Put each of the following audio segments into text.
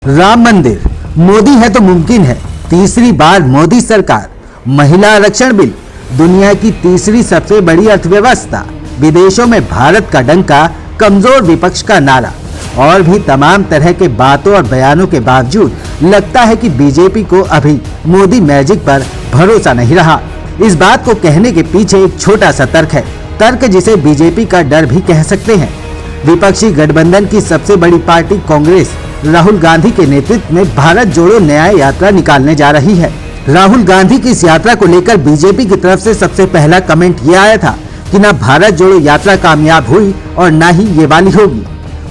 राम मंदिर, मोदी है तो मुमकिन है। तीसरी बार मोदी सरकार। महिला आरक्षण बिल, दुनिया की तीसरी सबसे बड़ी अर्थव्यवस्था, विदेशों में भारत का डंका, कमजोर विपक्ष का नारा और भी तमाम तरह के बातों और बयानों के बावजूद लगता है कि बीजेपी को अभी मोदी मैजिक पर भरोसा नहीं रहा। इस बात को कहने के पीछे एक छोटा सा तर्क है, तर्क जिसे बीजेपी का डर भी कह सकते हैं। विपक्षी गठबंधन की सबसे बड़ी पार्टी कांग्रेस राहुल गांधी के नेतृत्व में भारत जोड़ो न्याय यात्रा निकालने जा रही है। राहुल गांधी की इस यात्रा को लेकर बीजेपी की तरफ से सबसे पहला कमेंट ये आया था कि ना भारत जोड़ो यात्रा कामयाब हुई और ना ही ये वाली होगी,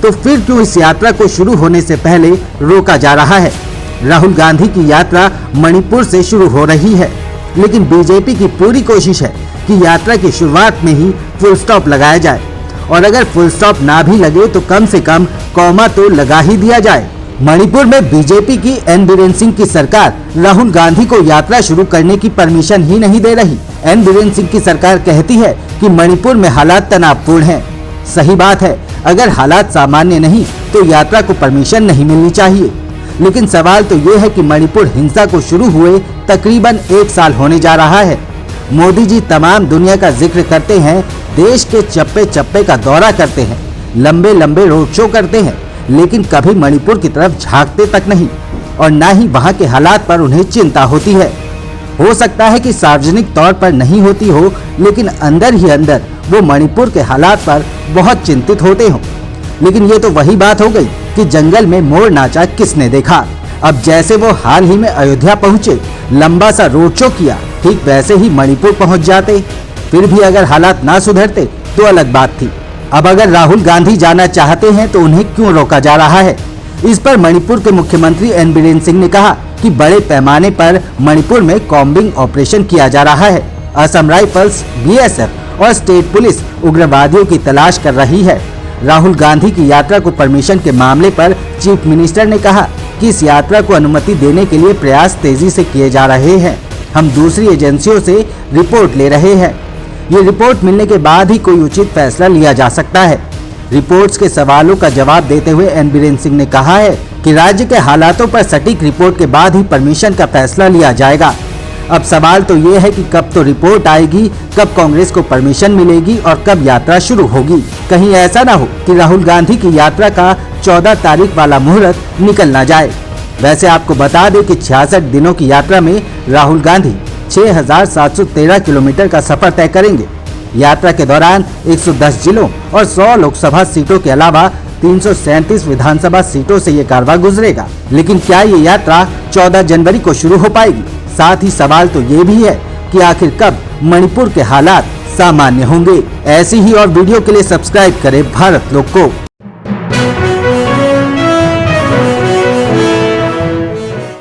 तो फिर क्यों इस यात्रा को शुरू होने से पहले रोका जा रहा है। राहुल गांधी की यात्रा मणिपुर से शुरू हो रही है, लेकिन बीजेपी की पूरी कोशिश है कि यात्रा की शुरुआत में ही फुल स्टॉप लगाया जाए, और अगर फुल स्टॉप ना भी लगे तो कम से कम कॉमा तो लगा ही दिया जाए। मणिपुर में बीजेपी की एन बीरेन सिंह की सरकार राहुल गांधी को यात्रा शुरू करने की परमिशन ही नहीं दे रही। एन बीरेन सिंह की सरकार कहती है कि मणिपुर में हालात तनावपूर्ण हैं। सही बात है, अगर हालात सामान्य नहीं तो यात्रा को परमिशन नहीं मिलनी चाहिए, लेकिन सवाल तो ये है कि मणिपुर हिंसा को शुरू हुए तकरीबन 1 साल होने जा रहा है। मोदी जी तमाम दुनिया का जिक्र करते हैं, देश के चप्पे चप्पे का दौरा करते हैं, लंबे लंबे रोड शो करते हैं, लेकिन कभी मणिपुर की तरफ झांकते तक नहीं और ना ही वहां के हालात पर उन्हें चिंता होती है। हो सकता है कि सार्वजनिक तौर पर नहीं होती हो, लेकिन अंदर ही अंदर वो मणिपुर के हालात पर बहुत चिंतित होते हों। लेकिन ये तो वही बात हो गई कि जंगल में मोर नाचा किसने देखा। अब जैसे वो हाल ही में अयोध्या पहुंचे, लंबा सा रोड शो किया, ठीक वैसे ही मणिपुर पहुंच जाते। फिर भी अगर हालात ना सुधरते तो अलग बात थी। अब अगर राहुल गांधी जाना चाहते हैं तो उन्हें क्यों रोका जा रहा है। इस पर मणिपुर के मुख्यमंत्री एन बीरेन सिंह ने कहा कि बड़े पैमाने पर मणिपुर में कॉम्बिंग ऑपरेशन किया जा रहा है। असम राइफल्स, बीएसएफ और स्टेट पुलिस उग्रवादियों की तलाश कर रही है। राहुल गांधी की यात्रा को परमिशन के मामले पर चीफ मिनिस्टर ने कहा कि इस यात्रा को अनुमति देने के लिए प्रयास तेजी से किए जा रहे हैं। हम दूसरी एजेंसियों से रिपोर्ट ले रहे हैं। ये रिपोर्ट मिलने के बाद ही कोई उचित फैसला लिया जा सकता है। रिपोर्ट्स के सवालों का जवाब देते हुए एन बीरेन सिंह ने कहा है कि राज्य के हालातों पर सटीक रिपोर्ट के बाद ही परमिशन का फैसला लिया जाएगा। अब सवाल तो ये है कि कब तो रिपोर्ट आएगी, कब कांग्रेस को परमिशन मिलेगी और कब यात्रा शुरू होगी। कहीं ऐसा ना हो कि राहुल गांधी की यात्रा का 14 तारीख वाला मुहूर्त निकल ना जाए। वैसे आपको बता दें कि 66 दिनों की यात्रा में राहुल गांधी 6,713 किलोमीटर का सफर तय करेंगे। यात्रा के दौरान 110 जिलों और 100 लोकसभा सीटों के अलावा 337 विधानसभा सीटों से ये कारवां गुजरेगा। लेकिन क्या ये यात्रा 14 जनवरी को शुरू हो पाएगी? साथ ही सवाल तो ये भी है कि आखिर कब मणिपुर के हालात सामान्य होंगे। ऐसी ही और वीडियो के लिए सब्सक्राइब करें भारत लोक को।